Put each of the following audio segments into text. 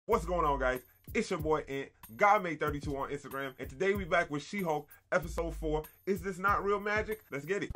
What's going on, guys? It's your boy Ant, GodMade32 on Instagram, and today we back with Shehulk, episode 4. Is this not real magic? Let's get it.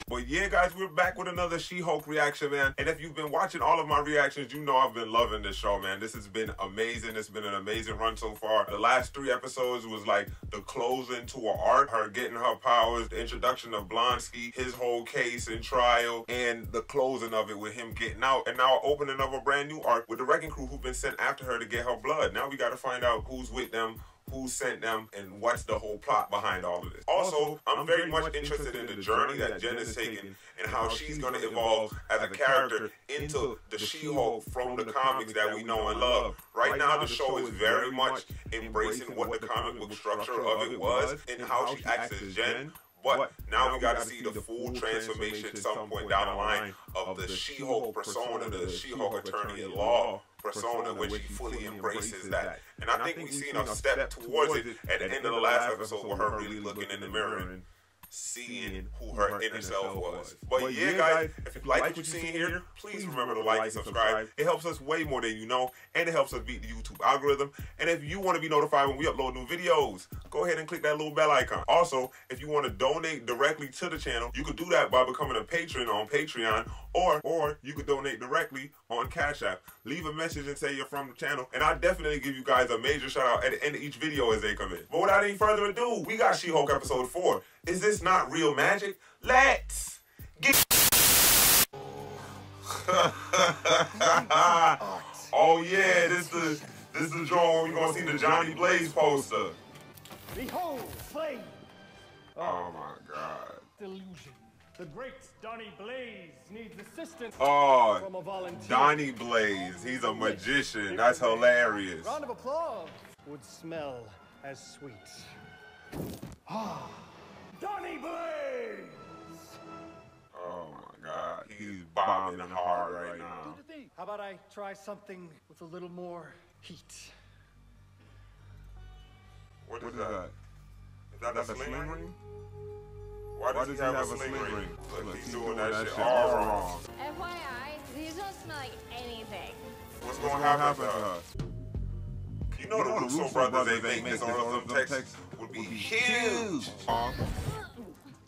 But yeah, guys, we're back with another Shehulk reaction, man. And if you've been watching all of my reactions, you know I've been loving this show, man. This has been amazing. It's been an amazing run so far. The last 3 episodes was like the closing to her arc, her getting her powers, the introduction of Blonsky, his whole case and trial, and the closing of it with him getting out. And now opening up a brand new arc with the Wrecking Crew who've been sent after her to get her blood. Now we got to find out who's with them, who sent them, and what's the whole plot behind all of this. Also, I'm very much interested in the journey that Jen is taking and how she's going to evolve as a character into the She-Hulk from the comics that we know and love. Right now, the show is very much embracing what the comic book structure of it was and how she acts as Jen. But now we got to see the full transformation at some point down the line of the She-Hulk persona, the Shehulkattorneyatlaw persona, when she fully embraces that. And I think we've seen a step towards it at the end of the last episode with her really looking in the mirror and seeing who her inner self was. But yeah, guys, if you like what you've seen here, please remember to like and subscribe. It helps us way more than you know, and it helps us beat the YouTube algorithm. And if you want to be notified when we upload new videos, go ahead and click that little bell icon. Also, if you want to donate directly to the channel, you could do that by becoming a patron on Patreon, or you could donate directly on Cash App. Leave a message and say you're from the channel, and I'll definitely give you guys a major shout out at the end of each video as they come in. But without any further ado, we got Shehulk episode 4. Is this not real magic? Let's get oh yeah, this is the drawing where we're gonna see the Donny Blaze poster. Behold, flame! Oh my god. Delusion. The great Donny Blaze needs assistance Oh, from a volunteer. Donny Blaze, he's a magician. That's hilarious. Round of applause would smell as sweet. Ah, Donny Blaze! Oh my god, he's bombing hard right now. How about I try something with a little more heat? What is that? Is that a sling ring? Why does he have a sling ring? Look, he's doing that shit all wrong. FYI, these don't smell like anything. What's going to happen to her? You know the Russo brothers, they make this on some text would be huge.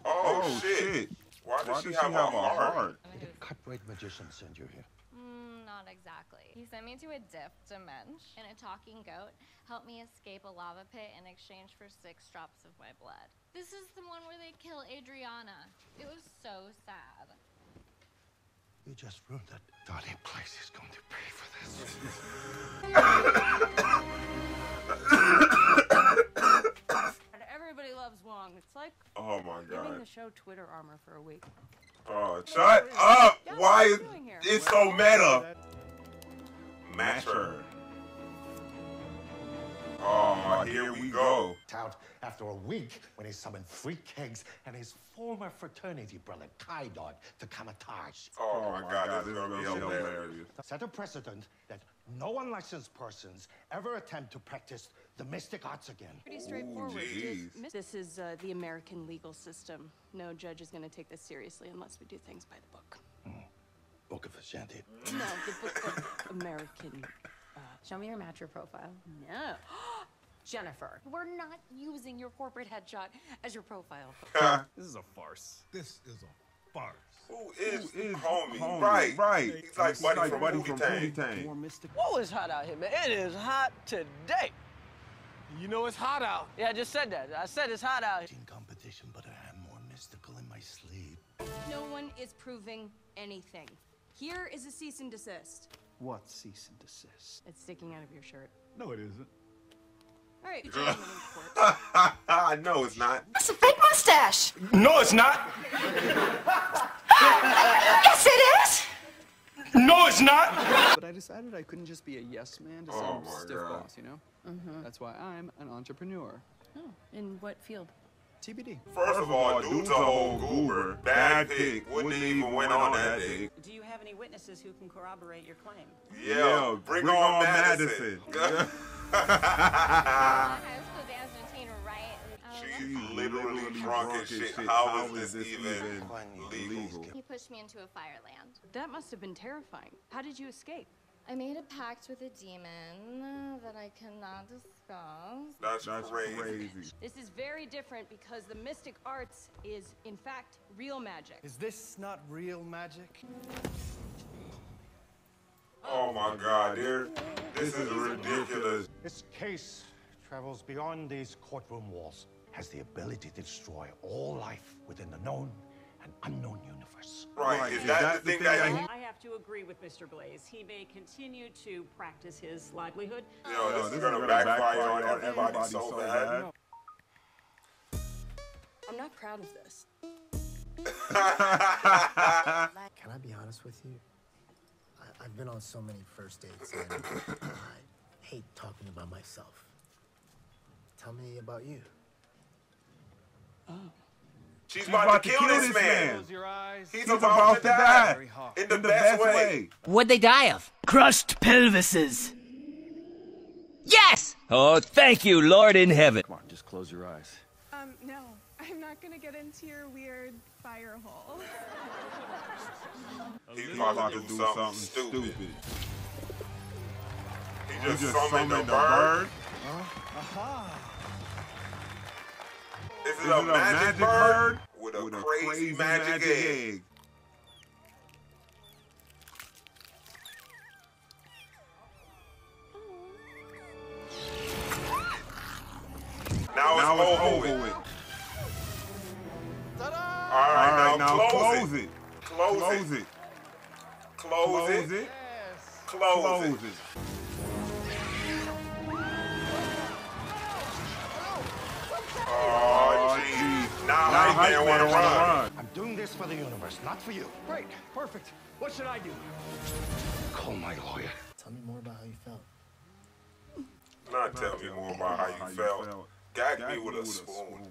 Oh shit. Why does she have a heart? Did a cut-rate magician send you here? Not exactly. He sent me to a dimension, and a talking goat helped me escape a lava pit in exchange for 6 drops of my blood. This is the one where they kill Adriana. It was so sad. You just ruined that. Donny Blaze is going to pay for this. And everybody loves WONG. It's like Oh my giving god. the show Twitter armor for a week. Oh, shut up! Yeah, Why is what are you doing here? it's so meta? Match her. Oh, here we go. Out after a week when he summoned 3 kegs and his former fraternity brother, Kai Dog, to Kamatage. Oh my god, this is gonna be hilarious. Set a precedent that no unlicensed persons ever attempt to practice the mystic arts again. Pretty straightforward. jeez. This is the American legal system. No judge is going to take this seriously unless we do things by the book. Book of Ashanti. No, the book of American. Show me your matcher profile. No. Jennifer. We're not using your corporate headshot as your profile. This is a farce. This is a farce. Who is homie? Right. He's like Buddy from Movie Tang. More mystic. Whoa, it's hot out here, man. It is hot today. You know it's hot out. Yeah, I just said that. I said it's hot out here. In competition, but I am more mystical in my sleep. No one is proving anything. Here is a cease and desist. What cease and desist? It's sticking out of your shirt. No, it isn't. All right, gentlemen in court. No, it's not. That's a fake mustache. No, it's not. Yes, it is. No, it's not. But I decided I couldn't just be a yes man to Oh some my stiff God. boss, you know? That's why I'm an entrepreneur. Oh, in what field? TBD. First of all, dude's a whole goober. Bad pick. Wouldn't even went on that date. Do you have any witnesses who can corroborate your claim? Yeah, bring on Madisynn. High school dance routine, right? She's literally drunk as shit. How is this even legal? He pushed me into a fireland. That must have been terrifying. How did you escape? I made a pact with a demon that I cannot discuss. That's crazy. This is very different because the mystic arts is, in fact, real magic. Is this not real magic? Oh my God, dude. This is ridiculous. This case travels beyond these courtroom walls, has the ability to destroy all life within the known and unknown universe. Right, is that the thing that I have to agree with Mr. Blaze. He may continue to practice his livelihood. Yo, this is gonna backfire on everybody so bad. I'm not proud of this. Can I be honest with you? I've been on so many first dates, and I hate talking about myself. Tell me about you. She's about to kill this man. Close your eyes. He's about to die Very hot. in the best way. What'd they die of? Crushed pelvises. Yes! Oh, thank you, Lord in heaven. Come on, just close your eyes. No. I'm not gonna get into your weird fire hole. He's about to do something stupid. He just summoned a bird. This is a magic bird with a crazy magic egg. Now it's over with. All right, now close it. Close it. Close it. Close it. Oh, geez. Now I man want to run. I'm doing this for the universe, not for you. Great, perfect. What should I do? Call my lawyer. Tell me more about how you felt. Not tell me more about how you felt. Gag me with a spoon.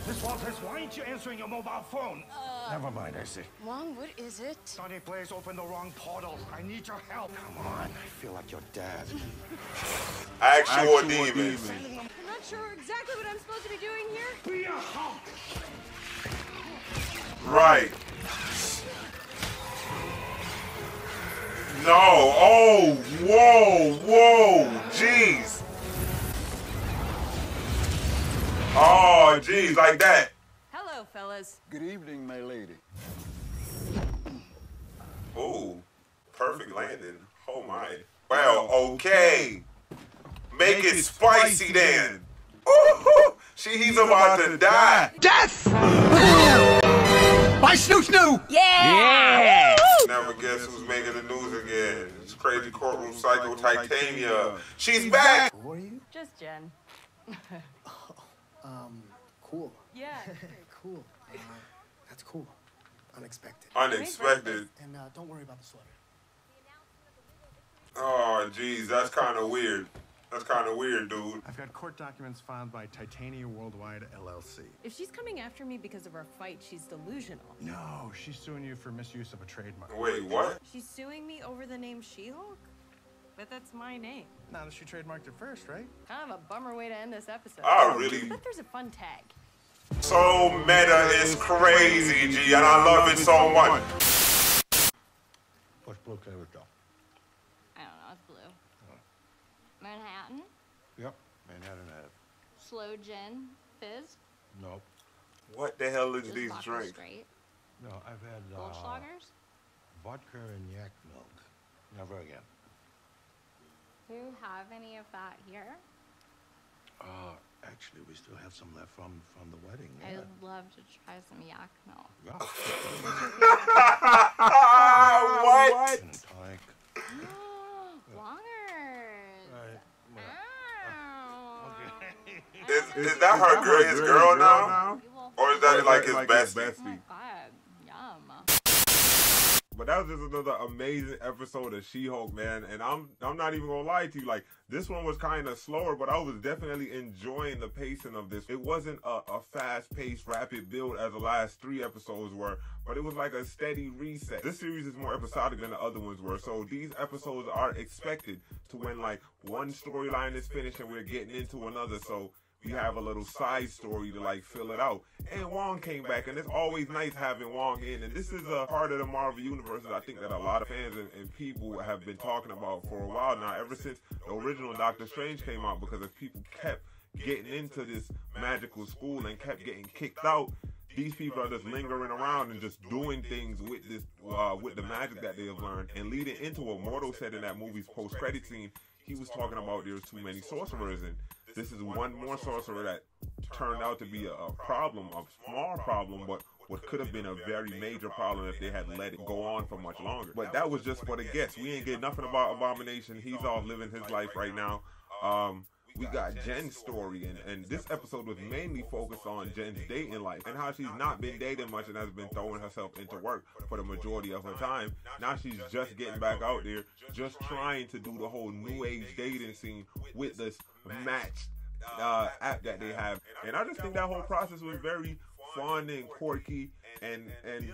Miss Walters, why aren't you answering your mobile phone? Never mind, I see. Wong, what is it? Donny Blaze opened the wrong portal. I need your help. Come on, I feel like your dad. Actual demons. I'm not sure exactly what I'm supposed to be doing here. Be a Hulk! Right. No. Oh, whoa, jeez. Oh, jeez, like that. Hello, fellas. Good evening, my lady. Ooh, perfect landing. Oh my. Well, okay. Make it spicy then. Ooh, he's about to die. Death! My snoo! Yeah! Never guess who's making the news again. It's crazy courtroom psycho Titania. She's back. Who are you? Just Jen. Cool. Yeah. Cool. That's cool. Unexpected. Unexpected. And don't worry about the sweater. Oh, geez, that's kind of weird. That's kind of weird, dude. I've got court documents filed by Titania Worldwide LLC. If she's coming after me because of our fight, she's delusional. No, she's suing you for misuse of a trademark. Wait, what? She's suing me over the name Shehulk? But that's my name. Now that she trademarked it first, right? Kind of a bummer way to end this episode. I really... But there's a fun tag. So meta is crazy, G, and I love it so much. What's blue flavor though? I don't know, it's blue. Manhattan? Yep, Manhattan had. Slow gin? Fizz? Nope. What the hell is Just these vodka drinks? straight? No, I've had Goldschlagers? vodka and yak milk. Never again. Do you have any of that here? Actually, we still have some left from the wedding. Yeah. I'd love to try some yak milk. Yeah. What? And tonic. Wongers. Right. Ow. Okay. Is that her girl, his girl now? Or is that like his bestie? Oh my god, yum. But that was just another amazing episode of She-Hulk, man. And I'm not even gonna lie to you. Like, this one was kind of slower, but I was definitely enjoying the pacing of this. It wasn't a fast-paced, rapid build as the last 3 episodes were, but it was like a steady reset. This series is more episodic than the other ones were, so these episodes are expected to when like one storyline is finished and we're getting into another. So we have a little side story to like fill it out. And Wong came back, and it's always nice having Wong in. And this is a part of the Marvel Universe that I think that a lot of fans and people have been talking about for a while now, ever since the original Doctor Strange came out, because if people kept getting into this magical school and kept getting kicked out, these people are just lingering around and just doing things with this, with the magic that they have learned, and leading into what Mordo said in that movie's post-credit scene. He was talking about there's too many sorcerers, and this is one more sorcerer that turned out to be a problem, a small problem, but what could have been a very major problem if they had let it go on for much longer. But that was just for the guests. We ain't get nothing about Abomination. He's off living his life right now. We got Jen's story, and this episode was mainly focused on Jen's dating life and how she's not been dating much and has been throwing herself into work for the majority of her time. Now she's just getting back out there, just trying to do the whole new age dating scene with this matched app that they have. And I just think that whole process was very fun and quirky, and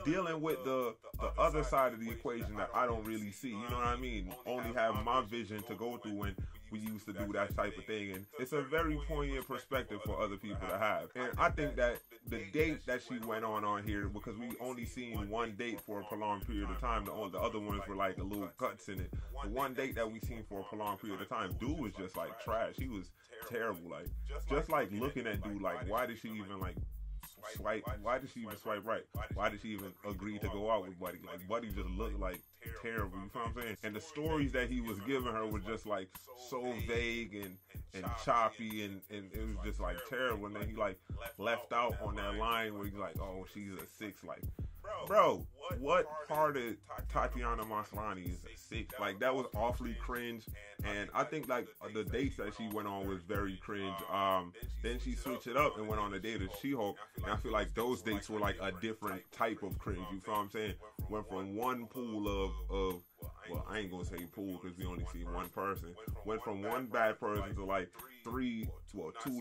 dealing with the other side of the equation that I don't really see. You know what I mean? Only have my vision to go through when we used to do that type of thing, and it's a very poignant perspective for other people to have. And I think that the date that she went on here, because we only seen one date for a prolonged period of time, the other ones were like the little cuts in it. The one date that we seen for a prolonged period of time, dude was just like trash. He was terrible. Like, just like looking at dude, like, why did she even like swipe? Why did she even swipe right? Why did she even agree to go out with Buddy? Like, Buddy just looked like terrible, you know what I'm saying? And the stories that he was giving her were just like so vague and choppy, and it was just like terrible. And then he like left out on that line where he's like, oh, she's a 6. Like, bro, what part of Tatiana Maslany is a 6? Like, that was awfully cringe. And I think like the dates that she went on was very cringe. Then she switched it up and went on a date with Shehulk, and I feel like those dates were like a different type of cringe, you know what I'm saying? Went from one pool of well, I ain't gonna say pool because we only see one person. Went from one bad person to like 2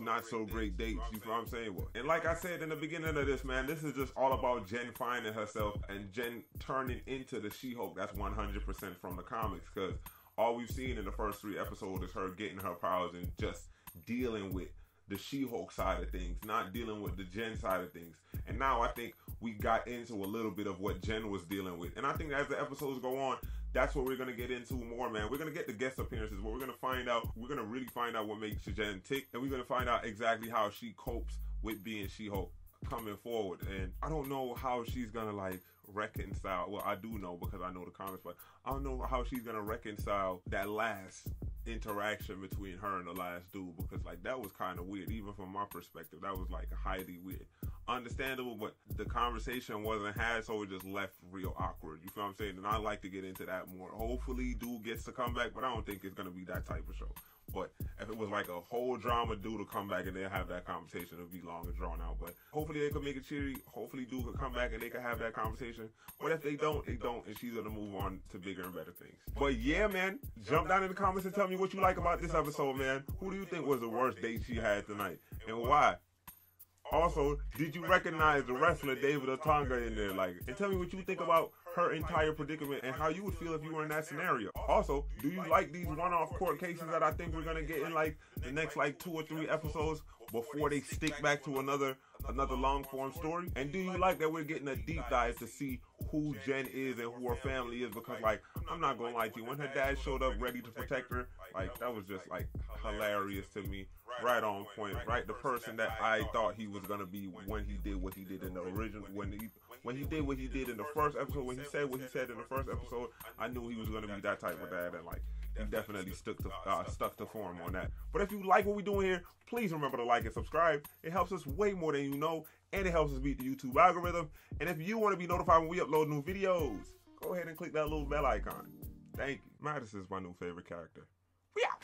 not so great dates, you know what I'm saying? And like I said in the beginning of this, man, this is just all about Jen finding herself and Jen turning into the She-Hulk that's 100% from the comics, because all we've seen in the first 3 episodes is her getting her powers and just dealing with the She-Hulk side of things, not dealing with the Jen side of things. And now I think we got into a little bit of what Jen was dealing with. And I think as the episodes go on, that's what we're going to get into more, man. We're going to get the guest appearances where we're going to find out, we're going to really find out what makes Jen tick, and we're going to find out exactly how she copes with being She-Hulk coming forward. And I don't know how she's going to like reconcile, well, I do know because I know the comics, but I don't know how she's going to reconcile that last interaction between her and the last dude, because like that was kind of weird. Even from my perspective, that was like highly weird. Understandable, but the conversation wasn't had, so it just left real awkward, you feel what I'm saying? And I like to get into that more. Hopefully dude gets to come back, but I don't think it's gonna be that type of show. But if it was like a whole drama, dude to come back and they'll have that conversation, it'll be long and drawn out. But hopefully they could make it cheery. Hopefully dude could come back and they could have that conversation. But if they don't, they don't, and she's gonna move on to bigger and better things. But yeah, man, jump down in the comments and tell me what you like about this episode, man. Who do you think was the worst date she had tonight, and why? Also, did you recognize the wrestler David Otunga in there? Like, and tell me what you think about her entire predicament and how you would feel if you were in that scenario. Also, do you like these one-off court cases that I think we're gonna get in like the next like 2 or 3 episodes before they stick back to another long-form story? And do you like that we're getting a deep dive to see who Jen is and who her family is? Because like, I'm not gonna lie to you, when her dad showed up ready to protect her, like that was just like hilarious to me. Right on point, right? The person that I thought he was gonna be when he did what he did in the original, when he did what he did in the first episode, when he said what he said in the first episode, I knew he was gonna be that type of dad, and like he definitely stuck to form on that. But if you like what we're doing here, please remember to like and subscribe. It helps us way more than you know, and it helps us beat the YouTube algorithm. And if you want to be notified when we upload new videos, go ahead and click that little bell icon. Thank you. Madisynn is my new favorite character. We out.